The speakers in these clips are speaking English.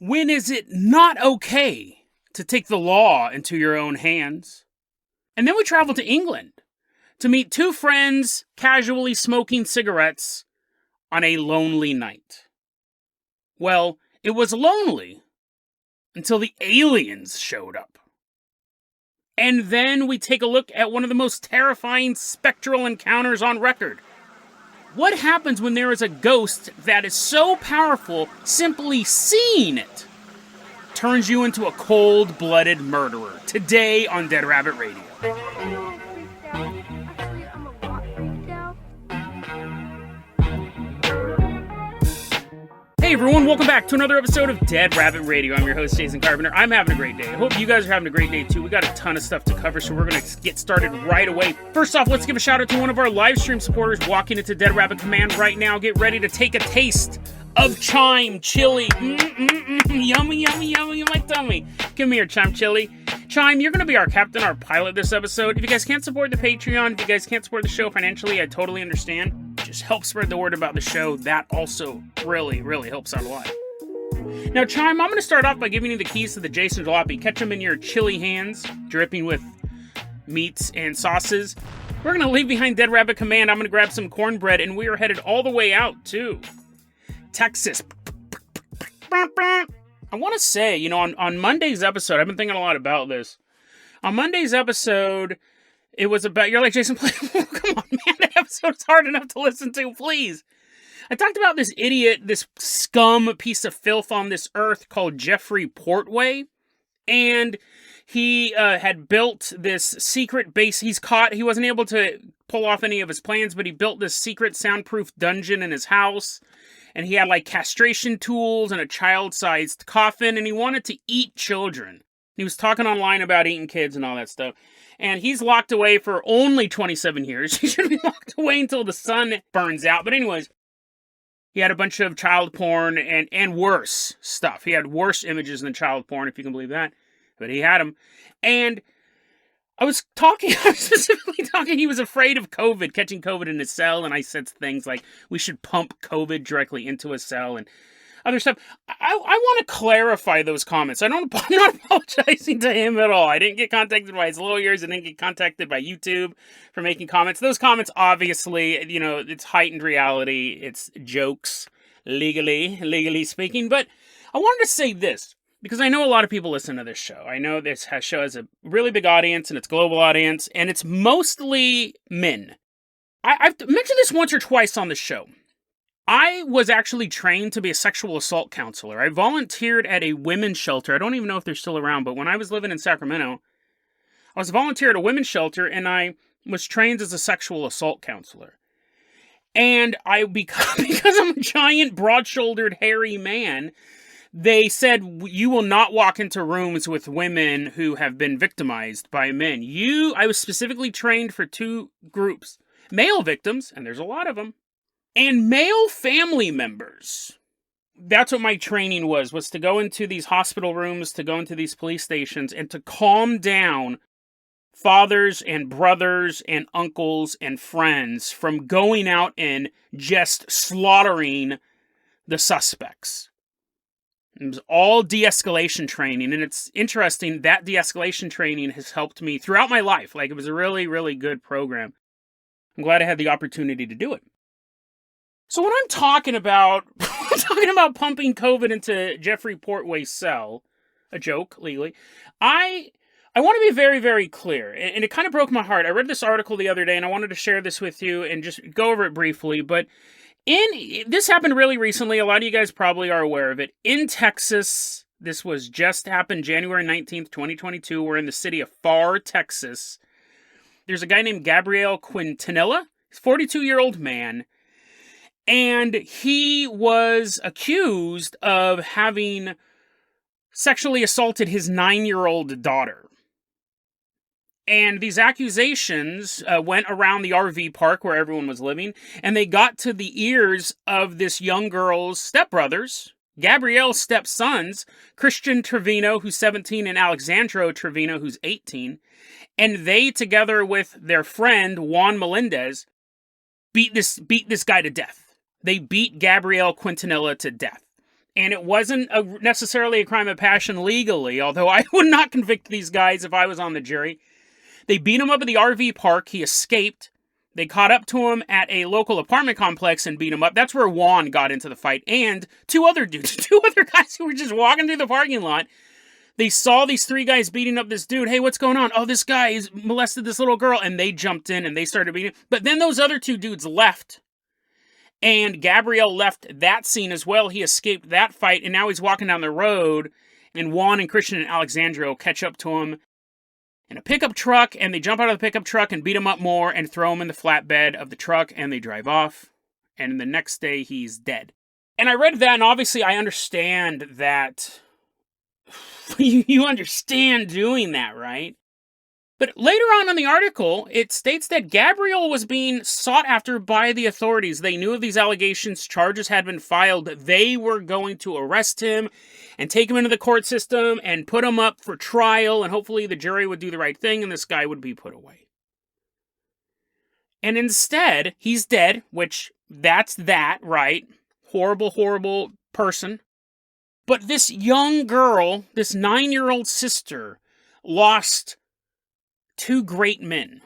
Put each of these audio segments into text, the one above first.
When is it not okay to take the law into your own hands? And then we travel to England to meet two friends casually smoking cigarettes on a lonely night. Well, it was lonely until the aliens showed up. And then we take a look at one of the most terrifying spectral encounters on record. What happens when there is a ghost that is so powerful, simply seeing it turns you into a cold-blooded murderer? Today on Dead Rabbit Radio. Hey everyone, welcome back to another episode of Dead Rabbit Radio. I'm your host, Jason Carpenter. I'm having a great day. I hope you guys are having a great day too. We got a ton of stuff to cover, so we're going to get started right away. First off, let's give a shout out to one of our live stream supporters walking into Dead Rabbit Command right now. Get ready to take a taste of Chime Chili. Yummy, yummy, yummy in my tummy. Come here, Chime Chili. Chime, you're going to be our captain, our pilot this episode. If you guys can't support the Patreon, if you guys can't support the show financially, I totally understand. Just help spread the word about the show. That also really, really helps out a lot. Now, Chime, I'm going to start off by giving you the keys to the Jason Jalopy. Catch them in your chilly hands, dripping with meats and sauces. We're going to leave behind Dead Rabbit Command. I'm going to grab some cornbread, and we are headed all the way out to Texas. I want to say, on Monday's episode, I've been thinking a lot about this. On Monday's episode, it was about, you're like, Jason, come on, man, that episode's hard enough to listen to, please. I talked about this idiot, this scum piece of filth on this earth called Jeffrey Portway, and he had built this secret base. He's caught, he wasn't able to pull off any of his plans, but he built this secret soundproof dungeon in his house, and he had like castration tools and a child-sized coffin, and he wanted to eat children. He was talking online about eating kids and all that stuff. And he's locked away for only 27 years. He should be locked away until the sun burns out. But anyways, he had a bunch of child porn and worse stuff. He had worse images than child porn, if you can believe that. But he had them. And I was specifically talking, he was afraid of COVID, catching COVID in his cell. And I said things like, we should pump COVID directly into a cell and other stuff. I want to clarify those comments. I'm not apologizing to him at all. I didn't get contacted by his lawyers. I didn't get contacted by YouTube for making comments. Those comments, obviously, it's heightened reality. It's jokes, legally speaking. But I wanted to say this, because I know a lot of people listen to this show. I know this show has a really big audience, and it's a global audience, and it's mostly men. I've mentioned this once or twice on the show. I was actually trained to be a sexual assault counselor. I volunteered at a women's shelter. I don't even know if they're still around, but when I was living in Sacramento, I was volunteered at a women's shelter, and I was trained as a sexual assault counselor. And because I'm a giant, broad-shouldered, hairy man, they said, you will not walk into rooms with women who have been victimized by men. I was specifically trained for two groups. Male victims, and there's a lot of them, and male family members. That's what my training was to go into these hospital rooms, to go into these police stations, and to calm down fathers and brothers and uncles and friends from going out and just slaughtering the suspects. It was all de-escalation training, and it's interesting, that de-escalation training has helped me throughout my life. Like, it was a really, really good program. I'm glad I had the opportunity to do it. So when I'm talking about pumping COVID into Jeffrey Portway's cell, a joke, legally, I want to be very, very clear, and it kind of broke my heart. I read this article the other day, and I wanted to share this with you and just go over it briefly, but this happened really recently. A lot of you guys probably are aware of it. In Texas, this was just happened January 19th, 2022. We're in the city of Pharr, Texas. There's a guy named Gabriel Quintanilla. He's a 42-year-old man. And he was accused of having sexually assaulted his 9-year-old daughter. And these accusations went around the RV park where everyone was living, and they got to the ears of this young girl's stepbrothers, Gabrielle's stepsons, Christian Trevino, who's 17, and Alexandro Trevino, who's 18. And they, together with their friend, Juan Melendez, beat this guy to death. They beat Gabriel Quintanilla to death. And it wasn't necessarily a crime of passion legally, although I would not convict these guys if I was on the jury. They beat him up at the RV park. He escaped. They caught up to him at a local apartment complex and beat him up. That's where Juan got into the fight. And two other guys who were just walking through the parking lot. They saw these 3 guys beating up this dude. Hey, what's going on? Oh, this guy has molested this little girl. And they jumped in and they started beating him. But then those other 2 dudes left. And Gabriel left that scene as well. He escaped that fight. And now he's walking down the road. And Juan and Christian and Alejandro catch up to him in a pickup truck, and they jump out of the pickup truck and beat him up more and throw him in the flatbed of the truck, and they drive off. And the next day, he's dead. And I read that, and obviously I understand that you understand doing that, right? But later on in the article, it states that Gabriel was being sought after by the authorities. They knew of these allegations, charges had been filed, they were going to arrest him and take him into the court system and put him up for trial, and hopefully the jury would do the right thing and this guy would be put away. And instead, he's dead, which that's that, right? Horrible, horrible person. But this young girl, this 9-year-old sister, lost 2 great men,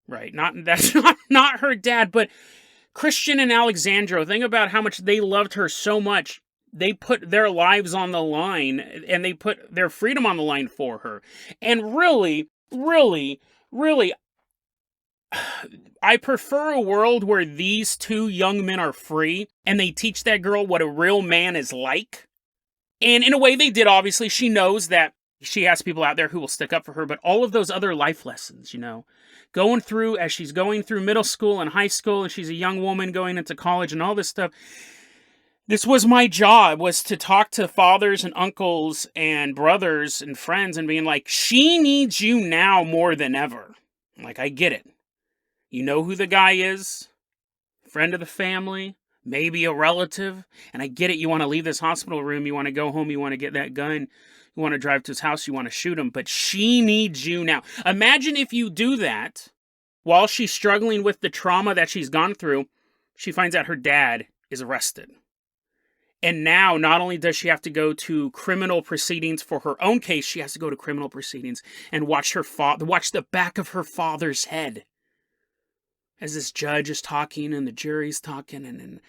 right? That's not her dad, but Christian and Alejandro. Think about how much they loved her so much. They put their lives on the line, and they put their freedom on the line for her. And really, really, really, I prefer a world where these 2 young men are free, and they teach that girl what a real man is like. And in a way they did, obviously. She knows that she has people out there who will stick up for her, but all of those other life lessons, as she's going through middle school and high school, and she's a young woman going into college and all this stuff. This was my job, was to talk to fathers and uncles and brothers and friends and being like, she needs you now more than ever. Like, I get it. You know who the guy is? Friend of the family, maybe a relative, and I get it. You want to leave this hospital room, you want to go home, you want to get that gun, you want to drive to his house, you want to shoot him, but she needs you now. Imagine if you do that while she's struggling with the trauma that she's gone through, she finds out her dad is arrested. And now, not only does she have to go to criminal proceedings for her own case, she has to go to criminal proceedings and watch the back of her father's head as this judge is talking and the jury's talking, and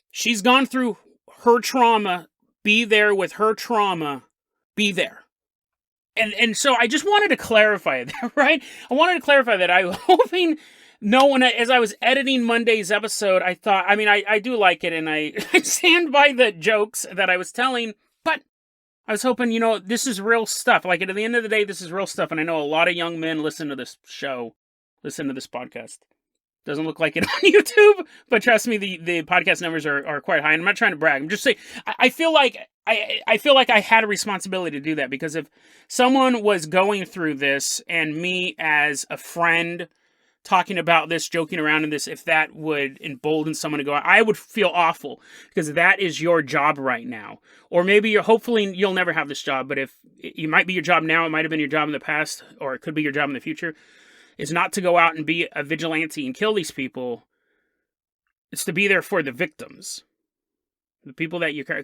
she's gone through her trauma. Be there with her trauma. Be there. And so I just wanted to clarify that, right? I wanted to clarify that. I was hoping no one, as I was editing Monday's episode, I thought, I do like it, and I stand by the jokes that I was telling, but I was hoping, this is real stuff. Like, at the end of the day, this is real stuff, and I know a lot of young men listen to this show, listen to this podcast. Doesn't look like it on YouTube, but trust me, the podcast numbers are quite high. And I'm not trying to brag. I'm just saying, I feel like I had a responsibility to do that, because if someone was going through this and me as a friend talking about this, joking around in this, if that would embolden someone to go, I would feel awful, because that is your job right now. Or maybe hopefully you'll never have this job, but if it might be your job now, it might have been your job in the past, or it could be your job in the future, is not to go out and be a vigilante and kill these people. It's to be there for the victims. The people that you care.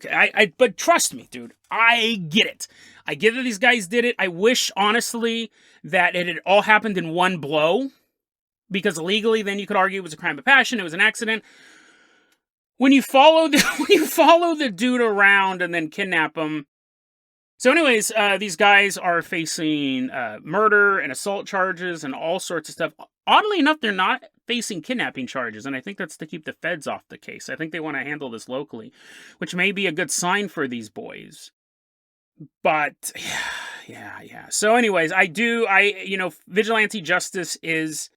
But trust me, dude, I get it. I get that these guys did it. I wish, honestly, that it had all happened in one blow, because legally, then you could argue it was a crime of passion, it was an accident. When you follow the dude around and then kidnap him. So anyways, these guys are facing murder and assault charges and all sorts of stuff. Oddly enough, they're not facing kidnapping charges, and I think that's to keep the feds off the case. I think they want to handle this locally, which may be a good sign for these boys. But, yeah. So anyways, vigilante justice is,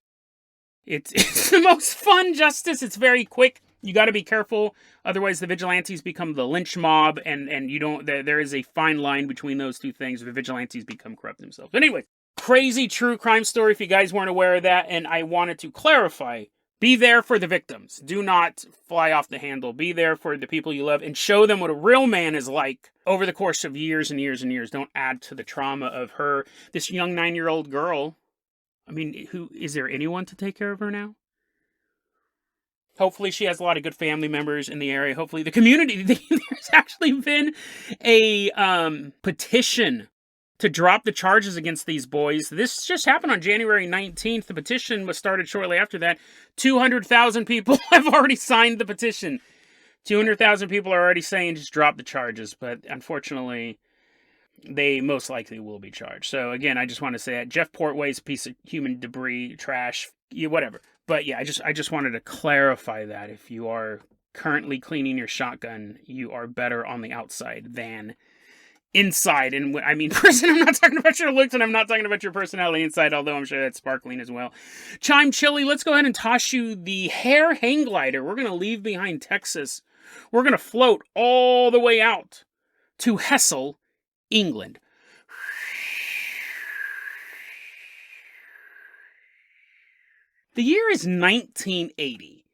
it's the most fun justice. It's very quick. You got to be careful, otherwise the vigilantes become the lynch mob, and there is a fine line between those two things. The vigilantes become corrupt themselves. Anyway, crazy true crime story, if you guys weren't aware of that, and I wanted to clarify. Be there for the victims. Do not fly off the handle. Be there for the people you love, and show them what a real man is like over the course of years and years and years. Don't add to the trauma of this young 9-year-old girl. Is there anyone to take care of her now? Hopefully she has a lot of good family members in the area. Hopefully the community, there's actually been a petition to drop the charges against these boys. This just happened on January 19th. The petition was started shortly after that. 200,000 people have already signed the petition. 200,000 people are already saying just drop the charges, but unfortunately, they most likely will be charged. So again, I just want to say that Jeff Portway's a piece of human debris, trash, whatever. But yeah, I just wanted to clarify that if you are currently cleaning your shotgun, you are better on the outside than inside. And I mean, person, I'm not talking about your looks, and I'm not talking about your personality inside, although I'm sure that's sparkling as well. Chime Chili, let's go ahead and toss you the hair hang glider. We're going to leave behind Texas. We're going to float all the way out to Hessle, England. The year is 1980.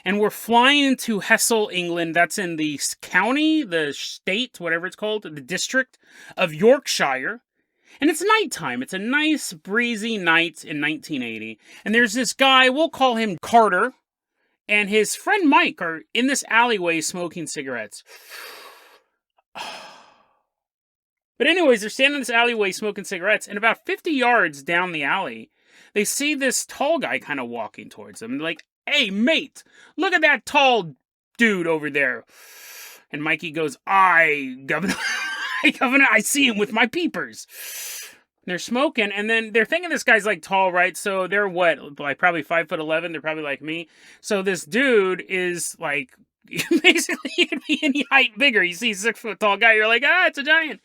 And we're flying to Hessle, England. That's in the county, the state, whatever it's called, the district of Yorkshire. And it's nighttime. It's a nice, breezy night in 1980. And there's this guy, we'll call him Carter, and his friend Mike are in this alleyway smoking cigarettes. But anyways, they're standing in this alleyway smoking cigarettes, and about 50 yards down the alley, they see this tall guy kind of walking towards them. They're like, "Hey, mate, look at that tall dude over there." And Mikey goes, Governor, Governor, I see him with my peepers. And they're smoking, and then they're thinking this guy's like tall, right? So they're what, like probably 5'11". They're probably like me. So this dude is like, basically, he could be any height bigger. You see a 6 foot tall guy, you're like, it's a giant.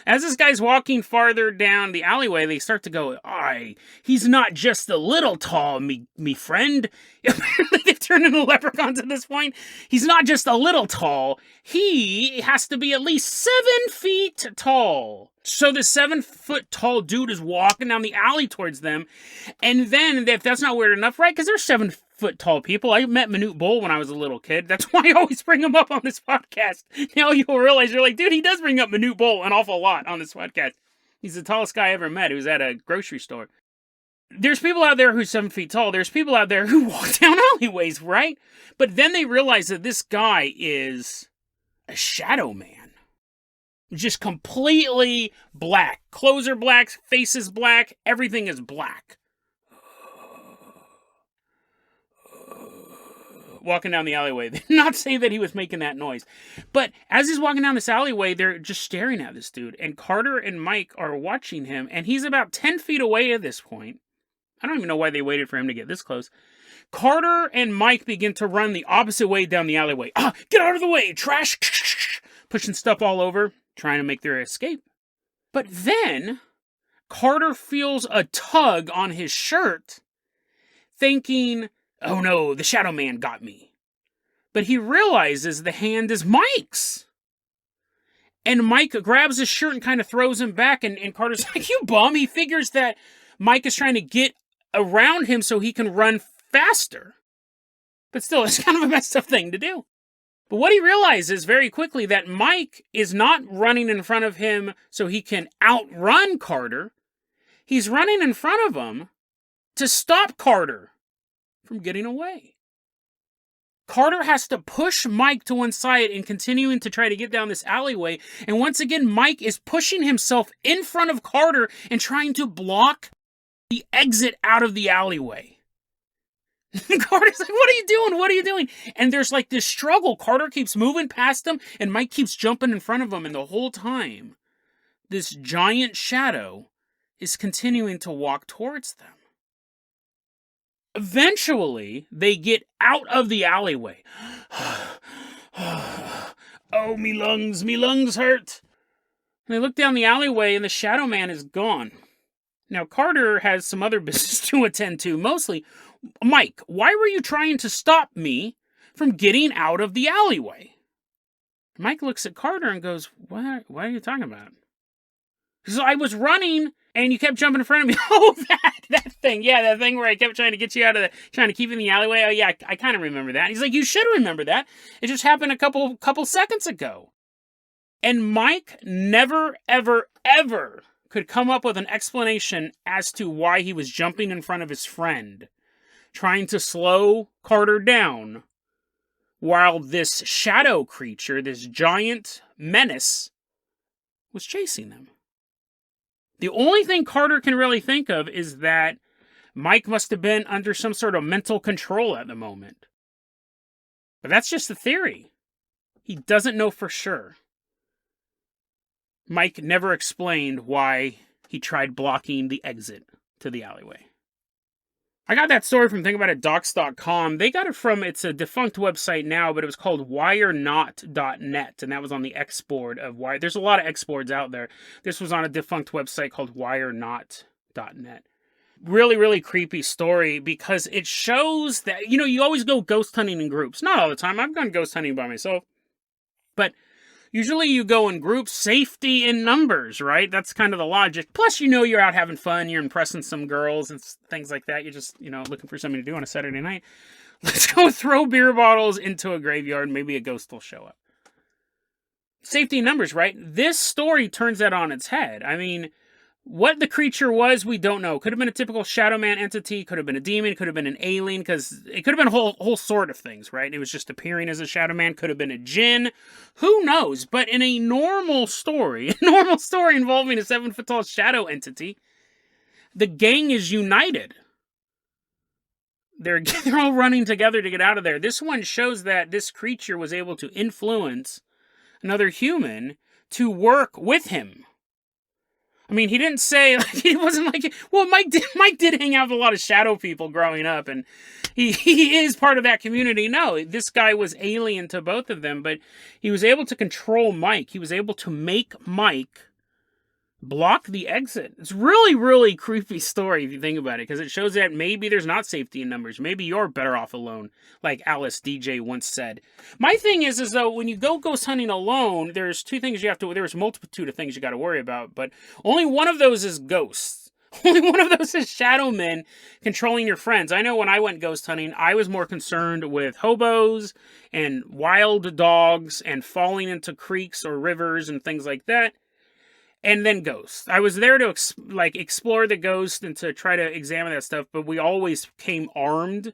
As this guy's walking farther down the alleyway, they start to go, he's not just a little tall, me friend. Apparently they've turned into leprechauns at this point. He's not just a little tall. He has to be at least 7 feet tall. So this 7 foot tall dude is walking down the alley towards them. And then, if that's not weird enough, right? Because they're 7 foot tall people. I met Manute Bull when I was a little kid. That's why I always bring him up on this podcast. Now you'll realize, you're like, dude, he does bring up Manute Bull an awful lot on this podcast. He's the tallest guy I ever met. He was at a grocery store. There's people out there who's 7 feet tall. There's people out there who walk down alleyways, right? But then they realize that this guy is a Shadowman. Just completely black. Clothes are black, face is black, everything is black. Walking down the alleyway. They did not say that he was making that noise. But as he's walking down this alleyway, they're just staring at this dude. And Carter and Mike are watching him, and he's about 10 feet away at this point. I don't even know why they waited for him to get this close. Carter and Mike begin to run the opposite way down the alleyway. Get out of the way, trash! Pushing stuff all over, trying to make their escape. But then, Carter feels a tug on his shirt, thinking, oh no, the Shadow Man got me. But he realizes the hand is Mike's. And Mike grabs his shirt and kind of throws him back, and Carter's like, you bum! He figures that Mike is trying to get around him so he can run faster. But still, it's kind of a messed up thing to do. But what he realizes very quickly that Mike is not running in front of him so he can outrun Carter. He's running in front of him to stop Carter from getting away. Carter has to push Mike to one side and continuing to try to get down this alleyway. And once again, Mike is pushing himself in front of Carter and trying to block the exit out of the alleyway. Carter's like, what are you doing? What are you doing? And there's like this struggle. Carter keeps moving past him, and Mike keeps jumping in front of him. And the whole time, this giant shadow is continuing to walk towards them. Eventually, they get out of the alleyway. Oh, me lungs hurt. And they look down the alleyway, and the Shadow Man is gone. Now, Carter has some other business to attend to, mostly. Mike, why were you trying to stop me from getting out of the alleyway? Mike looks at Carter and goes, what are you talking about? Because I was running, and you kept jumping in front of me. Oh, that thing. Yeah, that thing where I kept trying to get you out of trying to keep you in the alleyway. Oh, yeah, I kind of remember that. He's like, you should remember that. It just happened a couple seconds ago. And Mike never, ever, ever could come up with an explanation as to why he was jumping in front of his friend, trying to slow Carter down while this shadow creature, this giant menace, was chasing them. The only thing Carter can really think of is that Mike must have been under some sort of mental control at the moment. But that's just a theory. He doesn't know for sure. Mike never explained why he tried blocking the exit to the alleyway. I got that story from thinkaboutitdocs.com. They got it from, it's a defunct website now, but it was called wirenot.net, and that was on the X board of Wire. There's a lot of X boards out there. This was on a defunct website called wirenot.net. Really, really creepy story because it shows that, you always go ghost hunting in groups. Not all the time. I've gone ghost hunting by myself. But usually you go in groups, safety in numbers, right? That's kind of the logic. Plus, you're out having fun. You're impressing some girls and things like that. You're just, looking for something to do on a Saturday night. Let's go throw beer bottles into a graveyard. Maybe a ghost will show up. Safety in numbers, right? This story turns that on its head. I mean, what the creature was, we don't know. Could have been a typical Shadowman entity, could have been a demon, could have been an alien, because it could have been a whole sort of things, right? It was just appearing as a Shadowman, could have been a djinn, who knows? But in a normal story involving a 7-foot-tall shadow entity, the gang is united. They're all running together to get out of there. This one shows that this creature was able to influence another human to work with him. I mean, he didn't say, he wasn't like, well, Mike did hang out with a lot of shadow people growing up, and he is part of that community. No, this guy was alien to both of them, but he was able to control Mike. He was able to make Mike block the exit. It's really, really creepy story if you think about it, because it shows that maybe there's not safety in numbers. Maybe you're better off alone, like Alice DJ once said. My thing is though, when you go ghost hunting alone, there's two things there's a multitude of things you got to worry about, but only one of those is ghosts. Only one of those is shadow men controlling your friends. I know when I went ghost hunting, I was more concerned with hobos and wild dogs and falling into creeks or rivers and things like that. And then ghosts. I was there to explore the ghost and to try to examine that stuff, but we always came armed,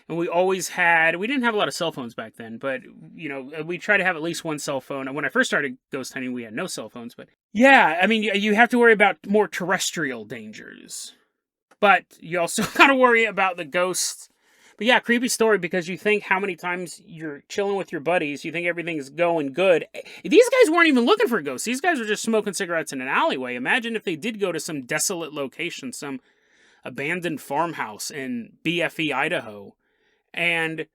and we didn't have a lot of cell phones back then, but, we try to have at least one cell phone. And when I first started ghost hunting, we had no cell phones, but yeah, I mean, you have to worry about more terrestrial dangers, but you also got to worry about the ghosts. But yeah, creepy story, because you think how many times you're chilling with your buddies, you think everything's going good. These guys weren't even looking for ghosts. These guys were just smoking cigarettes in an alleyway. Imagine if they did go to some desolate location, some abandoned farmhouse in BFE, Idaho, and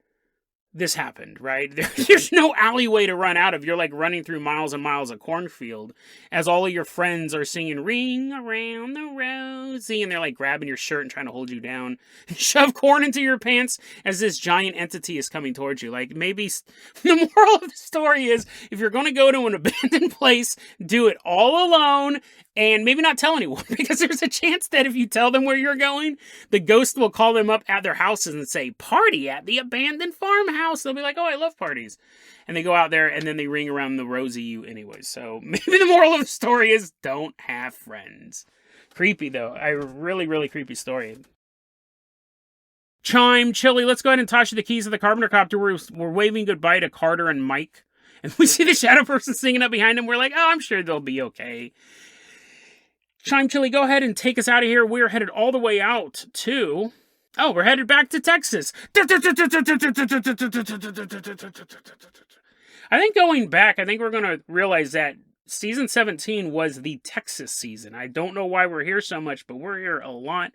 this happened, right? There's no alleyway to run out of. You're like running through miles and miles of cornfield as all of your friends are singing "Ring Around the Rosie," and they're like grabbing your shirt and trying to hold you down and shove corn into your pants as this giant entity is coming towards you. Like, maybe the moral of the story is, if you're going to go to an abandoned place, do it all alone and maybe not tell anyone, because there's a chance that if you tell them where you're going, the ghost will call them up at their houses and say, "Party at the abandoned farmhouse." They'll be like, "Oh, I love parties." And they go out there and then they ring around the rosy you anyways. So maybe the moral of the story is, don't have friends. Creepy though. A really, really creepy story. Chime, Chili, let's go ahead and toss you the keys of the Carpenter Copter. We're waving goodbye to Carter and Mike. And we see the shadow person singing up behind him. We're like, oh, I'm sure they'll be okay. Chime, Chili, go ahead and take us out of here. We're headed all the way out to... Oh, we're headed back to Texas. I think going back, I think we're going to realize that season 17 was the Texas season. I don't know why we're here so much, but we're here a lot.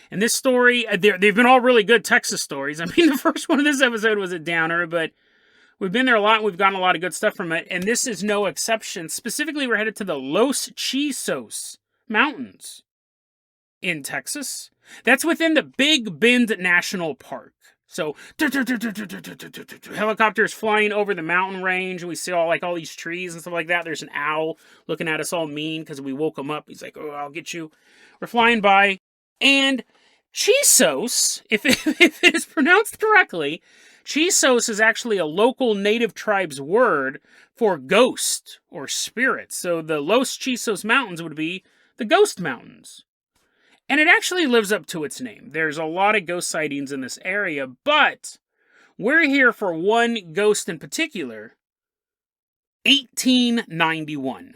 And this story, they've been all really good Texas stories. I mean, the first one of this episode was a downer, but we've been there a lot and we've gotten a lot of good stuff from it. And this is no exception. Specifically, we're headed to the Los Chisos Mountains in Texas. That's within the Big Bend National Park. So, helicopters flying over the mountain range, and we see all these trees and stuff like that. There's an owl looking at us all mean because we woke him up. He's like, "Oh, I'll get you." We're flying by, and Chisos, if it is pronounced correctly, Chisos is actually a local native tribe's word for ghost or spirit. So the Los Chisos Mountains would be the Ghost Mountains. And it actually lives up to its name. There's a lot of ghost sightings in this area, but We're here for one ghost in particular. 1891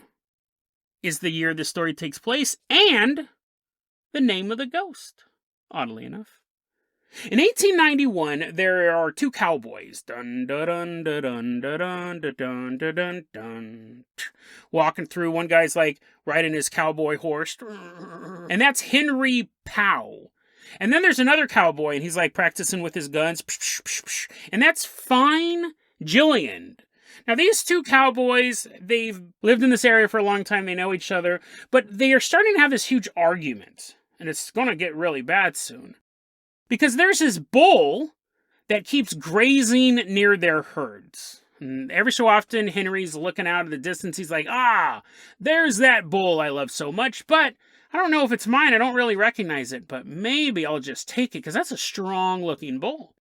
is the year this story takes place, and the name of the ghost, oddly enough. In 1891, there are two cowboys, dun dun dun dun dun dun dun dun dun dun, walking through. One guy's like riding his cowboy horse, and that's Henry Powell. And then there's another cowboy, and he's like practicing with his guns, and that's Fine Gillian. Now, these two cowboys, they've lived in this area for a long time, they know each other, but they are starting to have this huge argument, and it's going to get really bad soon. Because there's this bull that keeps grazing near their herds. And every so often, Henry's looking out of the distance. He's like, there's that bull I love so much, but I don't know if it's mine. I don't really recognize it, but maybe I'll just take it because that's a strong-looking bull.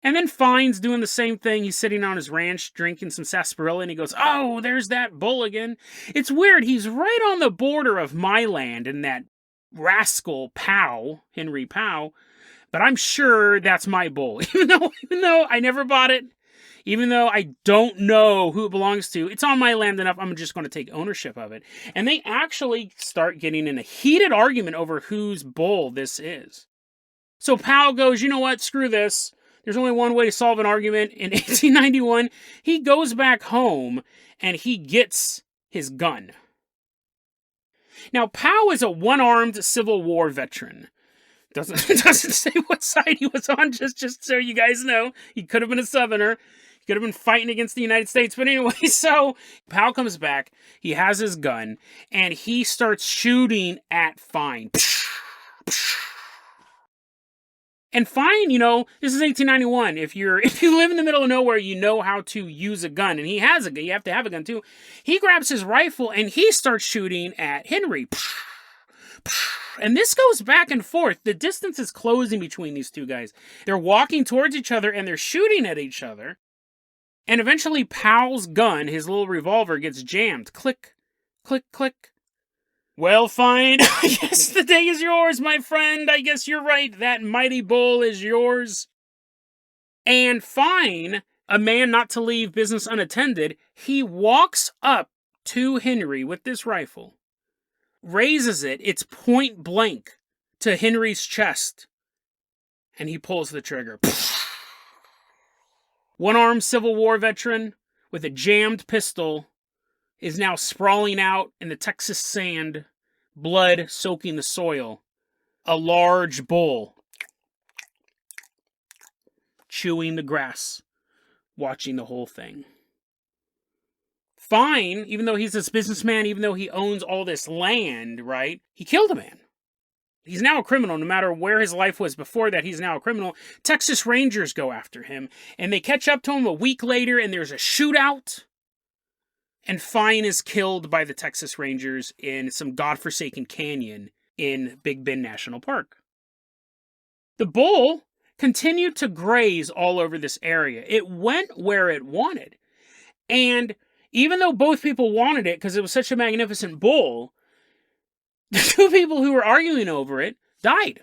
And then Fine's doing the same thing. He's sitting on his ranch drinking some sarsaparilla, and he goes, oh, there's that bull again. It's weird. He's right on the border of my land, and that rascal Powell, Henry Powell, but I'm sure that's my bull. Even though I never bought it, even though I don't know who it belongs to, it's on my land enough, I'm just going to take ownership of it. And they actually start getting in a heated argument over whose bull this is. So Powell goes, you know what, screw this. There's only one way to solve an argument. In 1891, he goes back home and he gets his gun. Now, Powell is a one-armed Civil War veteran. Doesn't say what side he was on, just so you guys know. He could have been a Southerner. He could have been fighting against the United States. But anyway, so Powell comes back. He has his gun, and he starts shooting at Fine. And Fine, this is 1891. If you live in the middle of nowhere, you know how to use a gun. And he has a gun. You have to have a gun, too. He grabs his rifle, and he starts shooting at Henry. And this goes back and forth. The distance is closing between these two guys. They're walking towards each other, and they're shooting at each other. And eventually, Powell's gun, his little revolver, gets jammed. Click, click, click. Well, Fine, I guess the day is yours, my friend. I guess you're right. That mighty bull is yours. And Fine, a man not to leave business unattended, he walks up to Henry with this rifle, raises it, it's point blank to Henry's chest, and he pulls the trigger. One-armed Civil War veteran with a jammed pistol is now sprawling out in the Texas sand, blood soaking the soil. A large bull chewing the grass, watching the whole thing. Fine, even though he's this businessman, even though he owns all this land, right? He killed a man. He's now a criminal. No matter where his life was before that, he's now a criminal. Texas Rangers go after him, and they catch up to him a week later, and there's a shootout. And Fine is killed by the Texas Rangers in some godforsaken canyon in Big Bend National Park. The bull continued to graze all over this area. It went where it wanted. And even though both people wanted it because it was such a magnificent bull, the two people who were arguing over it died.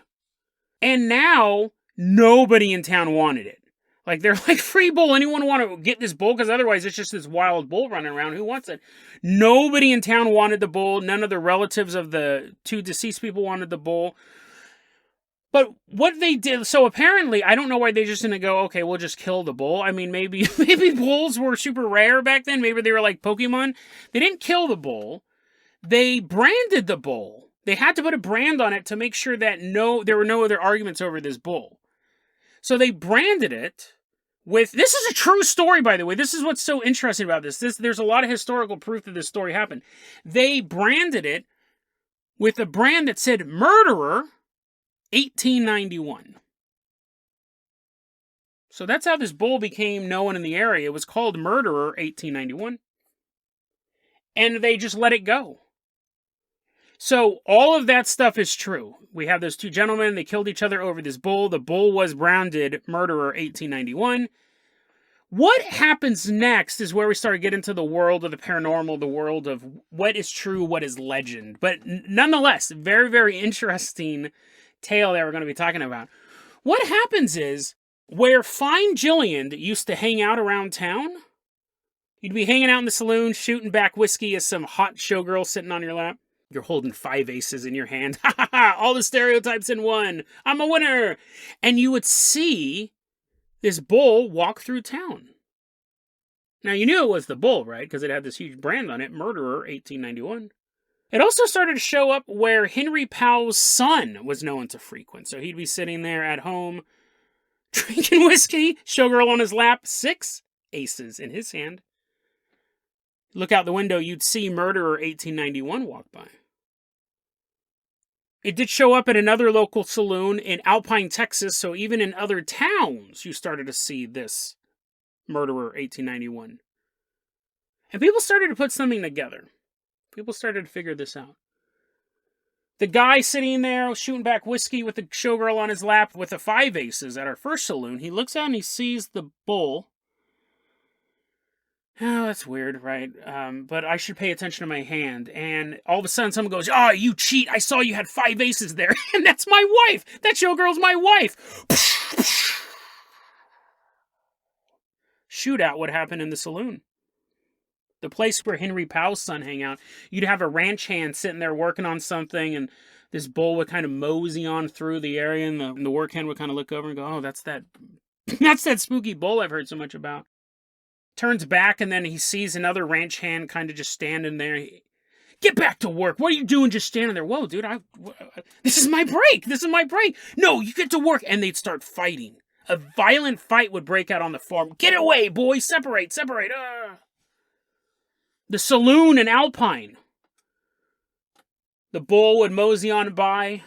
And now nobody in town wanted it. Like, they're like, free bull. Anyone want to get this bull? Because otherwise it's just this wild bull running around. Who wants it? Nobody in town wanted the bull. None of the relatives of the two deceased people wanted the bull. But what they did, so apparently, I don't know why they just didn't go, okay, we'll just kill the bull. I mean, maybe bulls were super rare back then. Maybe they were like Pokemon. They didn't kill the bull. They branded the bull. They had to put a brand on it to make sure that there were no other arguments over this bull. So they branded it with, this is a true story, by the way. This is what's so interesting about this. There's a lot of historical proof that this story happened. They branded it with a brand that said Murderer 1891. So that's how this bull became known in the area. It was called Murderer 1891. And they just let it go. So all of that stuff is true. We have those two gentlemen. They killed each other over this bull. The bull was branded Murderer 1891. What happens next is where we start to get into the world of the paranormal, the world of what is true, what is legend. But nonetheless, very, very interesting tale that we're going to be talking about. What happens is, Where Fine Jillian used to hang out around town, you'd be hanging out in the saloon, shooting back whiskey as some hot showgirl sitting on your lap. You're holding 5 aces in your hand. Ha ha ha! All the stereotypes in one. I'm a winner! And you would see this bull walk through town. Now, you knew it was the bull, right? Because it had this huge brand on it, Murderer 1891. It also started to show up where Henry Powell's son was known to frequent. So he'd be sitting there at home, drinking whiskey, showgirl on his lap, 6 aces in his hand. Look out the window, you'd see Murderer 1891 walk by. It did show up at another local saloon in Alpine, Texas, so even in other towns, you started to see this Murderer 1891. And people started to put something together. People started to figure this out. The guy sitting there shooting back whiskey with the showgirl on his lap with the 5 aces at our first saloon, he looks out and he sees the bull. Oh, that's weird, right? But I should pay attention to my hand. And all of a sudden someone goes, "Oh, you cheat. I saw you had 5 aces there." And that's my wife. That showgirl's my wife. Shootout would happen in the saloon. The place where Henry Powell's son hang out. You'd have a ranch hand sitting there working on something, and this bull would kind of mosey on through the area, and the work hand would kind of look over and go, "Oh, that's that spooky bull I've heard so much about." Turns back, and then he sees another ranch hand kind of just standing there. "Get back to work. What are you doing just standing there?" "Whoa, dude, this is my break. This is my break." "No, you get to work." And they'd start fighting. A violent fight would break out on the farm. "Get away, boys. Separate. The saloon in Alpine. The bull would mosey on by.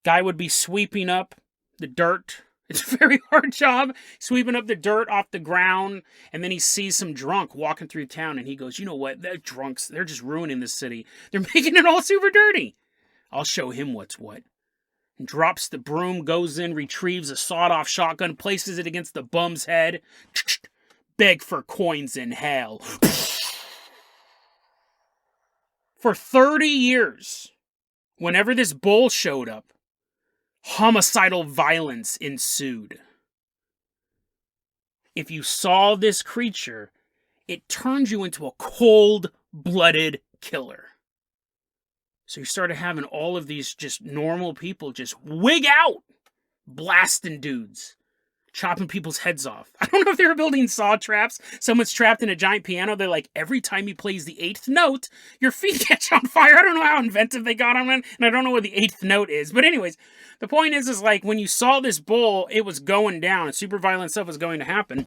Guy would be sweeping up the dirt. It's a very hard job, sweeping up the dirt off the ground, and then he sees some drunk walking through town, and he goes, "You know what? They're drunks. They're just ruining this city. They're making it all super dirty. I'll show him what's what." And drops the broom, goes in, retrieves a sawed-off shotgun, places it against the bum's head. "Beg for coins in hell." For 30 years, whenever this bull showed up, homicidal violence ensued. If you saw this creature, it turned you into a cold-blooded killer. So you started having all of these just normal people just wig out, blasting dudes, chopping people's heads off. I don't know if they were building saw traps. Someone's trapped in a giant piano. They're like, every time he plays the 8th note, your feet catch on fire. I don't know how inventive they got on it, and I don't know what the 8th note is. But anyways, the point is like, when you saw this bull, it was going down, and super violent stuff was going to happen.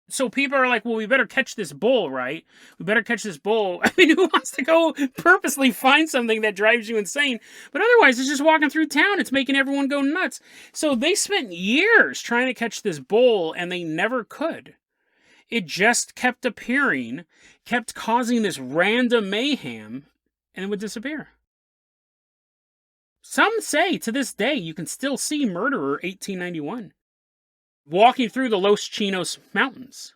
So people are like, well, we better catch this bull, right? We better catch this bull. I mean, who wants to go purposely find something that drives you insane? But otherwise, it's just walking through town. It's making everyone go nuts. So they spent years trying to catch this bull, and they never could. It just kept appearing, kept causing this random mayhem, and it would disappear. Some say, to this day, you can still see Murderer 1891. Walking through the Los Chinos Mountains.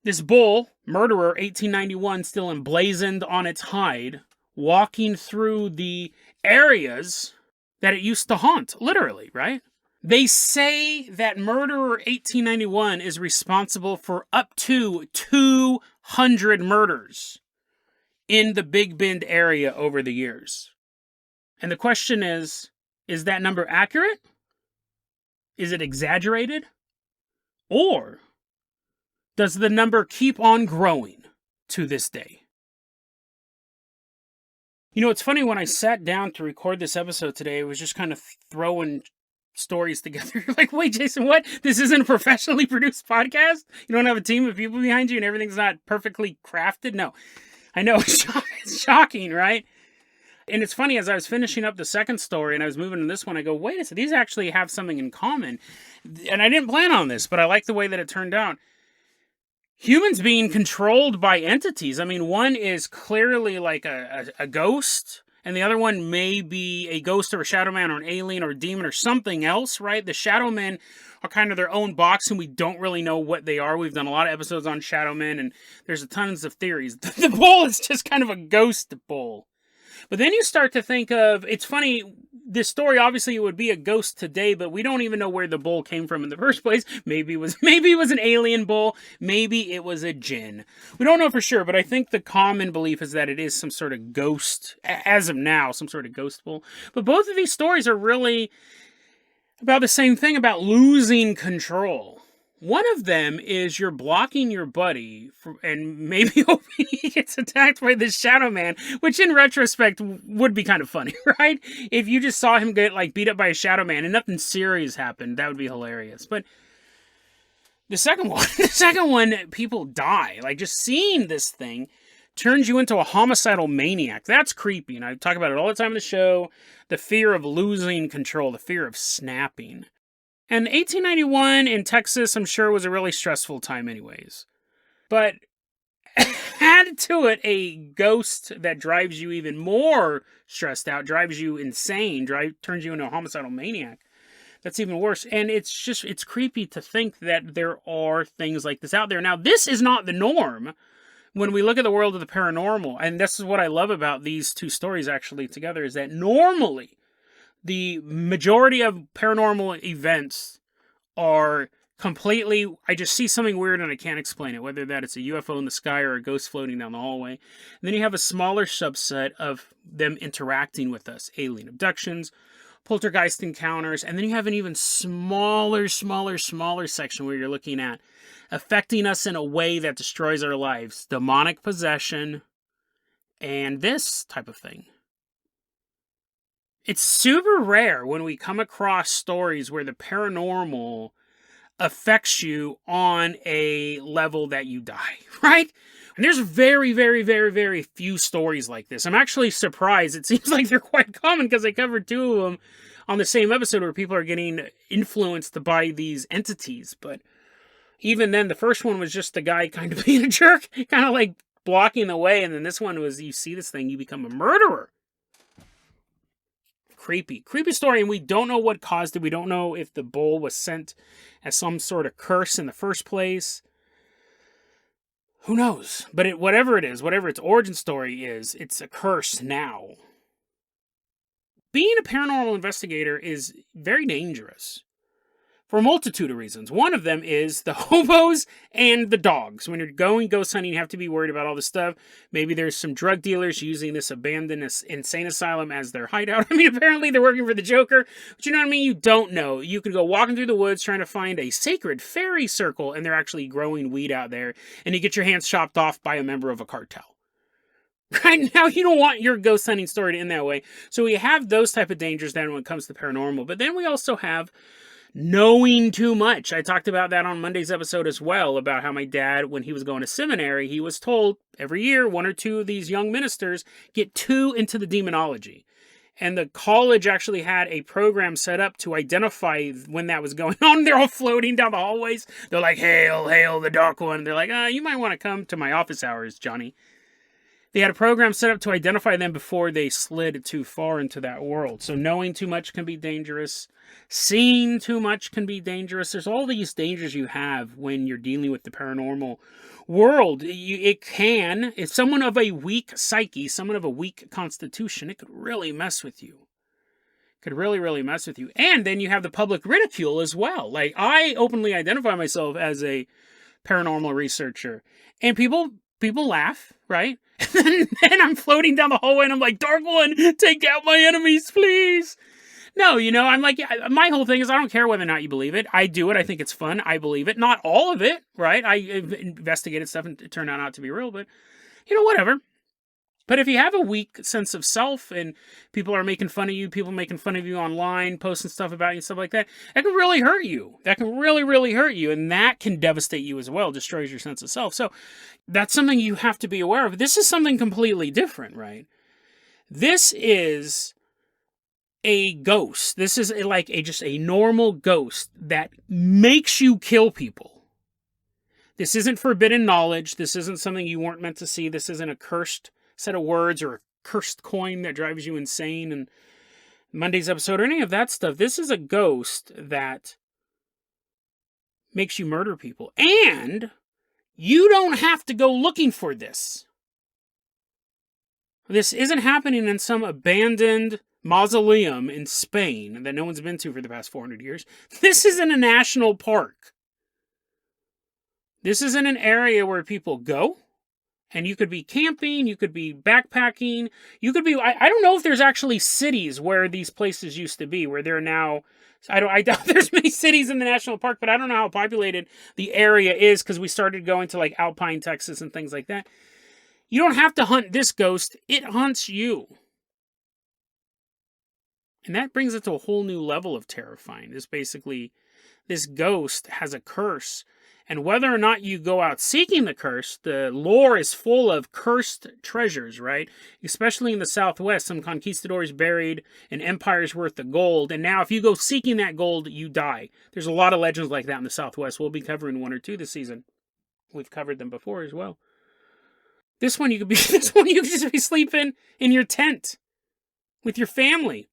This bull, Murderer 1891, still emblazoned on its hide, walking through the areas that it used to haunt, literally, right? They say that Murderer 1891 is responsible for up to 200 murders in the Big Bend area over the years. And the question is that number accurate? Is it exaggerated? Or does the number keep on growing to this day? You know, it's funny, when I sat down to record this episode today, I was just kind of throwing stories together. You're like, wait, Jason, what? This isn't a professionally produced podcast? You don't have a team of people behind you and everything's not perfectly crafted? No. I know, it's shocking, right? And it's funny, as I was finishing up the second story and I was moving to this one, I go, wait a second, these actually have something in common. And I didn't plan on this, but I like the way that it turned out. Humans being controlled by entities. I mean, one is clearly like a ghost, and the other one may be a ghost or a Shadowman or an alien or a demon or something else, right? The Shadowmen are kind of their own box, and we don't really know what they are. We've done a lot of episodes on Shadowmen, and there's tons of theories. The bull is just kind of a ghost bull. But then you start to think of, it's funny, this story, obviously it would be a ghost today, but we don't even know where the bull came from in the first place. Maybe it was an alien bull. Maybe it was a djinn. We don't know for sure, but I think the common belief is that it is some sort of ghost, as of now, some sort of ghost bull. But both of these stories are really about the same thing, about losing control. One of them is you're blocking your buddy and maybe hoping he gets attacked by this Shadowman, which in retrospect would be kind of funny, right? If you just saw him get like beat up by a Shadowman and nothing serious happened, that would be hilarious. But the second one, people die. Like, just seeing this thing turns you into a homicidal maniac. That's creepy, and I talk about it all the time in the show. The fear of losing control, the fear of snapping. And 1891 in Texas, I'm sure, was a really stressful time anyways. But add to it a ghost that drives you even more stressed out, drives you insane, turns you into a homicidal maniac. That's even worse. And it's creepy to think that there are things like this out there. Now, this is not the norm when we look at the world of the paranormal. And this is what I love about these two stories actually together, is that normally the majority of paranormal events are completely, I just see something weird and I can't explain it, whether that it's a UFO in the sky or a ghost floating down the hallway. And then you have a smaller subset of them interacting with us, alien abductions, poltergeist encounters, and then you have an even smaller section where you're looking at affecting us in a way that destroys our lives, demonic possession, and this type of thing. It's super rare when we come across stories where the paranormal affects you on a level that you die, right? And there's very few stories like this. I'm actually surprised. It seems like they're quite common because I covered two of them on the same episode where people are getting influenced by these entities. But even then, the first one was just the guy kind of being a jerk, kind of like blocking the way. And then this one was, you see this thing, you become a murderer. Creepy story, and we don't know what caused it. We don't know if the bull was sent as some sort of curse in the first place. Who knows? But whatever it is, whatever its origin story is, it's a curse now. Being a paranormal investigator is very dangerous for a multitude of reasons. One of them is the hobos and the dogs. When you're going ghost hunting, you have to be worried about all this stuff. Maybe there's some drug dealers using this abandoned insane asylum as their hideout. I mean, apparently they're working for the Joker. But you know what I mean? You don't know. You could go walking through the woods trying to find a sacred fairy circle, and they're actually growing weed out there, and you get your hands chopped off by a member of a cartel. Right now, you don't want your ghost hunting story to end that way. So we have those type of dangers then when it comes to paranormal. But then we also have knowing too much. I talked about that on Monday's episode as well, about how my dad, when he was going to seminary, he was told every year one or two of these young ministers get too into the demonology. And the college actually had a program set up to identify when that was going on. They're all floating down the hallways. They're like, hail, hail, the dark one. They're like, you might want to come to my office hours, Johnny. They had a program set up to identify them before they slid too far into that world. So knowing too much can be dangerous. Seeing too much can be dangerous. There's all these dangers you have when you're dealing with the paranormal world. It can, if someone of a weak psyche, someone of a weak constitution, it could really mess with you. Could really mess with you. And then you have the public ridicule as well. Like, I openly identify myself as a paranormal researcher. And people laugh, right? And then I'm floating down the hallway and I'm like, Dark One, take out my enemies, please. No, I'm like, my whole thing is I don't care whether or not you believe it. I do it. I think it's fun. I believe it. Not all of it, right? I investigated stuff and it turned out not to be real, but, whatever. But if you have a weak sense of self and people are making fun of you, people making fun of you online, posting stuff about you and stuff like that, that can really hurt you. That can really hurt you. And that can devastate you as well, destroys your sense of self. So that's something you have to be aware of. This is something completely different, right? This is a ghost. This is just a normal ghost that makes you kill people. This isn't forbidden knowledge. This isn't something you weren't meant to see. This isn't a cursed set of words or a cursed coin that drives you insane and Monday's episode or any of that stuff. This is a ghost that makes you murder people. And you don't have to go looking for this. This isn't happening in some abandoned mausoleum in Spain that no one's been to for the past 400 years. This isn't a national park. This isn't an area where people go. And you could be camping, you could be backpacking, you could be... I don't know if there's actually cities where these places used to be, where they're now... I doubt there's many cities in the national park, but I don't know how populated the area is, because we started going to like Alpine, Texas and things like that. You don't have to hunt this ghost, it hunts you. And that brings it to a whole new level of terrifying. This ghost has a curse. And whether or not you go out seeking the curse, the lore is full of cursed treasures, right? Especially in the Southwest, some conquistadors buried an empire's worth of gold. And now if you go seeking that gold, you die. There's a lot of legends like that in the Southwest. We'll be covering one or two this season. We've covered them before as well. This one you could just be sleeping in your tent with your family.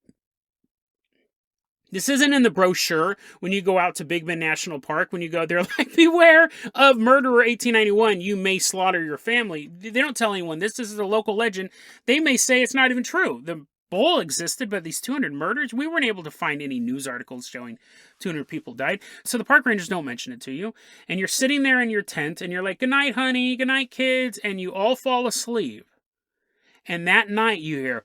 This isn't in the brochure when you go out to Big Bend National Park. When you go there, like, beware of murderer 1891. You may slaughter your family. They don't tell anyone this. This is a local legend. They may say it's not even true. The bull existed, but these 200 murders, we weren't able to find any news articles showing 200 people died. So the park rangers don't mention it to you. And you're sitting there in your tent, and you're like, good night, honey. Good night, kids. And you all fall asleep. And that night you hear...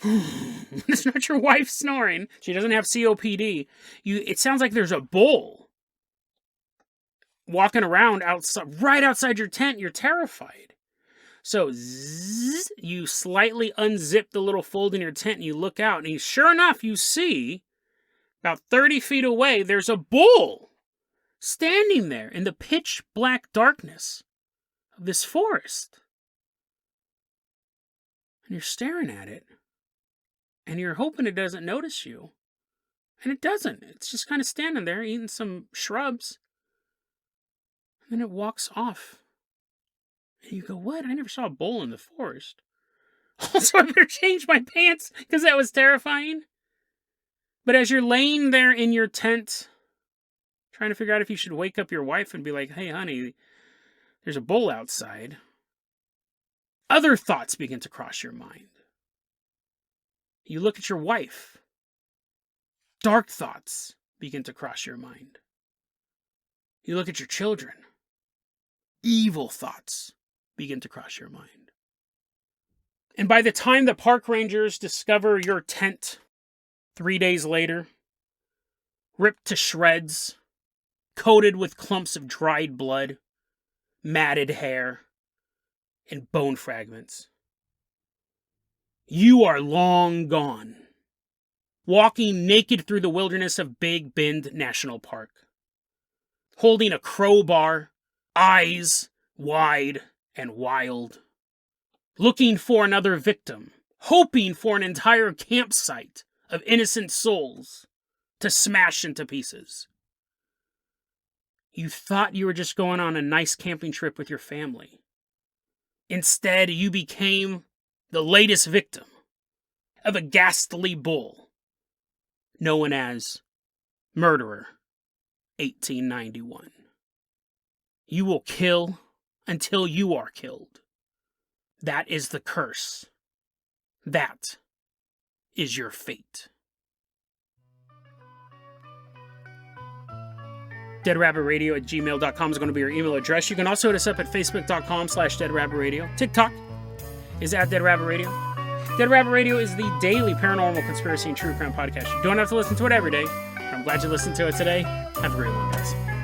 It's not your wife snoring. She doesn't have COPD. It sounds like there's a bull walking around right outside your tent. You're terrified. So you slightly unzip the little fold in your tent and you look out, and sure enough, you see about 30 feet away, there's a bull standing there in the pitch black darkness of this forest. And you're staring at it. And you're hoping it doesn't notice you. And it doesn't. It's just kind of standing there eating some shrubs. And then it walks off. And you go, what? I never saw a bull in the forest. Also, I better change my pants because that was terrifying. But as you're laying there in your tent, trying to figure out if you should wake up your wife and be like, hey, honey, there's a bull outside, other thoughts begin to cross your mind. You look at your wife. Dark thoughts begin to cross your mind. You look at your children. Evil thoughts begin to cross your mind. And by the time the park rangers discover your tent 3 days later, ripped to shreds, coated with clumps of dried blood, matted hair, and bone fragments, you are long gone, walking naked through the wilderness of Big Bend National Park, holding a crowbar, eyes wide and wild, looking for another victim, hoping for an entire campsite of innocent souls to smash into pieces. You thought you were just going on a nice camping trip with your family. Instead, you became the latest victim of a ghastly bull known as Murderer 1891. You will kill until you are killed. That is the curse. That is your fate. deadrabbitradio@gmail.com is going to be your email address. You can also hit us up at facebook.com/deadrabbitradio. TikTok is at Dead Rabbit Radio. Dead Rabbit Radio is the daily paranormal conspiracy and true crime podcast. You don't have to listen to it every day. I'm glad you listened to it today. Have a great one, guys.